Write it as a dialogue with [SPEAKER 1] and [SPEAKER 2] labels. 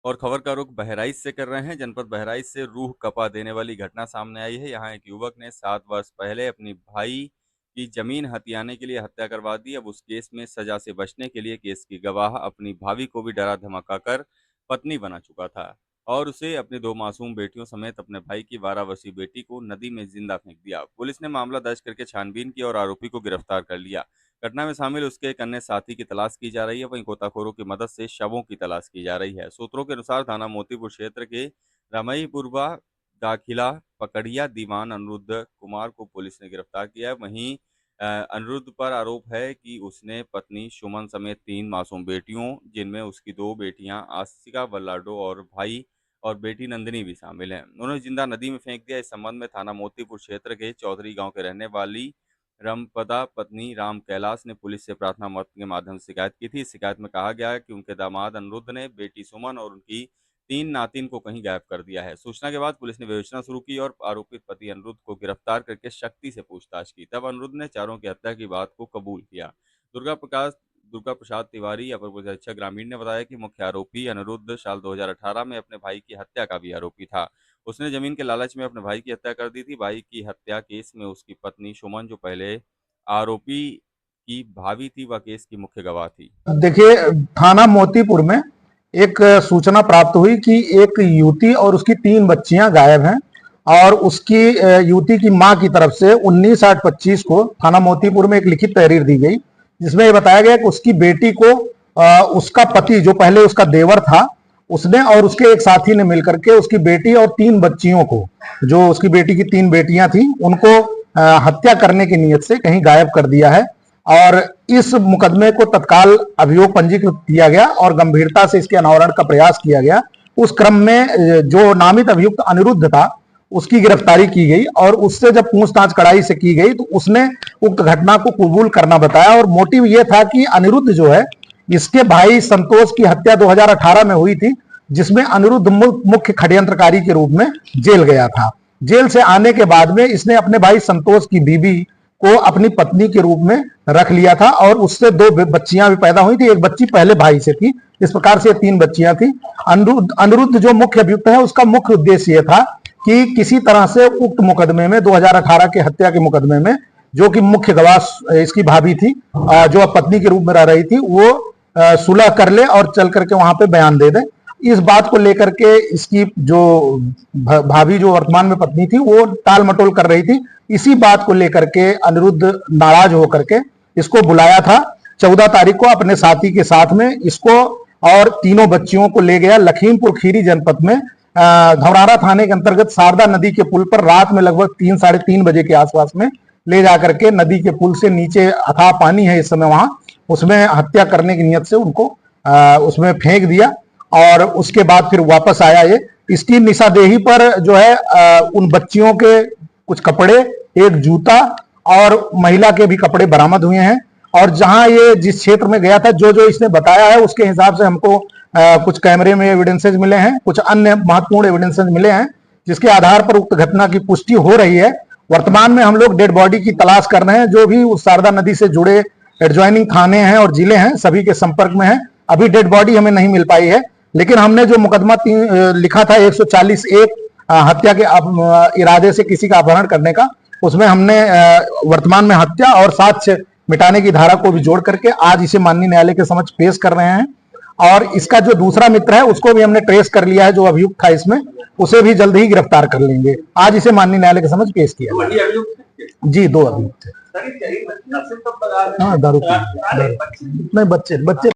[SPEAKER 1] और खबर का रुख बहराइच से कर रहे हैं। जनपद बहराइच से रूह कपा देने वाली घटना सामने आई है। यहाँ एक युवक ने 7 वर्ष पहले अपनी भाई की जमीन हथियाने के लिए हत्या करवा दी। अब उस केस में सजा से बचने के लिए केस की गवाह अपनी भाभी को भी डरा धमका कर पत्नी बना चुका था और उसे अपनी 2 मासूम बेटियों समेत अपने भाई की 12 वर्षीय बेटी को नदी में जिंदा फेंक दिया। पुलिस ने मामला दर्ज करके छानबीन की और आरोपी को गिरफ्तार कर लिया। घटना में शामिल उसके एक अन्य साथी की तलाश की जा रही है। वहीं गोताखोरों की मदद से शवों की तलाश की जा रही है। सूत्रों के अनुसार थाना मोतीपुर क्षेत्र के रमईपुरवा दाखिला पकड़िया दीवान अनिरुद्ध कुमार को पुलिस ने गिरफ्तार किया है। वहीं अनिरुद्ध पर आरोप है कि उसने पत्नी सुमन समेत 3 मासूम बेटियों, जिनमें उसकी 2 बेटियां आशिका वल्लाडो और भाई और बेटी नंदिनी भी शामिल हैं, उन्होंने जिंदा नदी में फेंक दिया। इस संबंध में थाना मोतीपुर क्षेत्र के चौधरी गांव के रहने वाली रमपदा पत्नी राम कैलाश ने पुलिस से प्रार्थना पत्र के माध्यम से शिकायत की थी। इस शिकायत में कहा गया है कि उनके दामाद अनिरुद्ध ने बेटी सुमन और उनकी 3 नातिन को कहीं गायब कर दिया है। सूचना के बाद पुलिस ने विवेचना शुरू की और आरोपित पति अनिरुद्ध को गिरफ्तार करके सख्ती से पूछताछ की। तब अनिरुद्ध ने चारों की हत्या की बात को कबूल किया। दुर्गा प्रसाद तिवारी अपर पुलिस अधीक्षक ग्रामीण ने बताया कि मुख्य आरोपी अनिरुद्ध साल 2018 में अपने भाई की हत्या का भी आरोपी था। उसने जमीन के लालच में अपने भाई की हत्या कर दी थी। भाई की हत्या केस में उसकी पत्नी सुमन, जो पहले आरोपी की भाभी थी, वह केस की मुख्य गवाह थी।
[SPEAKER 2] देखिए, थाना मोतीपुर में एक सूचना प्राप्त हुई कि एक युवती और उसकी 3 बच्चियां गायब हैं और उसकी युवती की मां की तरफ से 19/8/25 को थाना मोतीपुर में एक लिखित तहरीर दी गई, जिसमें यह बताया गया कि उसकी बेटी को उसका पति, जो पहले उसका देवर था, उसने और उसके एक साथी ने मिलकर के उसकी बेटी और 3 बच्चियों को, जो उसकी बेटी की 3 बेटियां थी, उनको हत्या करने की नीयत से कहीं गायब कर दिया है। और इस मुकदमे को तत्काल अभियोग पंजीकृत किया गया और गंभीरता से इसके अनावरण का प्रयास किया गया। उस क्रम में जो नामित अभियुक्त अनिरुद्ध था, उसकी गिरफ्तारी की गई और उससे जब पूछताछ कड़ाई से की गई तो उसने उक्त घटना को कबूल करना बताया। और मोटिव यह था कि अनिरुद्ध जो है, इसके भाई संतोष की हत्या 2018 में हुई थी, जिसमें अनिरुद्ध मुख्य षड्यंत्रकारी के रूप में जेल गया था। जेल से आने के बाद में इसने अपने भाई संतोष की बीबी को अपनी पत्नी के रूप में रख लिया था और उससे 2 बच्चियां भी पैदा हुई थी। एक बच्ची पहले भाई से थी। इस प्रकार से 3 बच्चियां थी। अनिरुद्ध जो मुख्य अभियुक्त है, उसका मुख्य उद्देश्य यह था कि किसी तरह से उक्त मुकदमे में, 2018 के हत्या के मुकदमे में, जो कि मुख्य गवाह इसकी भाभी थी, जो पत्नी के रूप में रह रही थी, वो सुलह कर ले और चल करके वहां पे बयान दे दे। इस बात को लेकर के इसकी जो भाभी, जो वर्तमान में पत्नी थी, वो टाल मटोल कर रही थी। इसी बात को लेकर के अनिरुद्ध नाराज होकर के इसको बुलाया था। 14 तारीख को अपने साथी के साथ में इसको और तीनों बच्चियों को ले गया लखीमपुर खीरी जनपद में धौरारा थाने के अंतर्गत शारदा नदी के पुल पर रात में लगभग 3 साढ़े 3 बजे के आसपास में ले जाकर के नदी के पुल से नीचे अथाह पानी है इस समय वहां, उसमें हत्या करने की नियत से उनको उसमें फेंक दिया और उसके बाद फिर वापस आया। ये इसकी निशादेही पर जो है उन बच्चियों के कुछ कपड़े, एक जूता और महिला के भी कपड़े बरामद हुए हैं। और जहां ये जिस क्षेत्र में गया था, जो जो इसने बताया है, उसके हिसाब से हमको कुछ कैमरे में एविडेंसेज मिले हैं, कुछ अन्य महत्वपूर्ण एविडेंसेज मिले हैं, जिसके आधार पर उक्त घटना की पुष्टि हो रही है। वर्तमान में हम लोग डेड बॉडी की तलाश कर रहे हैं। जो भी उस शारदा नदी से जुड़े एडजॉइनिंग थाने हैं और जिले हैं, सभी के संपर्क में है। अभी डेड बॉडी हमें नहीं मिल पाई है, लेकिन हमने जो मुकदमा लिखा था 140(1) हत्या के इरादे से किसी का अपहरण करने का, उसमें हमने वर्तमान में हत्या और साक्ष्य मिटाने की धारा को भी जोड़ करके आज इसे माननीय न्यायालय के समक्ष पेश कर रहे हैं। और इसका जो दूसरा मित्र है, उसको भी हमने ट्रेस कर लिया है, जो अभियुक्त था इसमें, उसे भी जल्द ही गिरफ्तार कर लेंगे। आज इसे माननीय न्यायालय के समक्ष पेश किया जी। 2 अभियुक्त थे। हाँ, दारू नहीं, बच्चे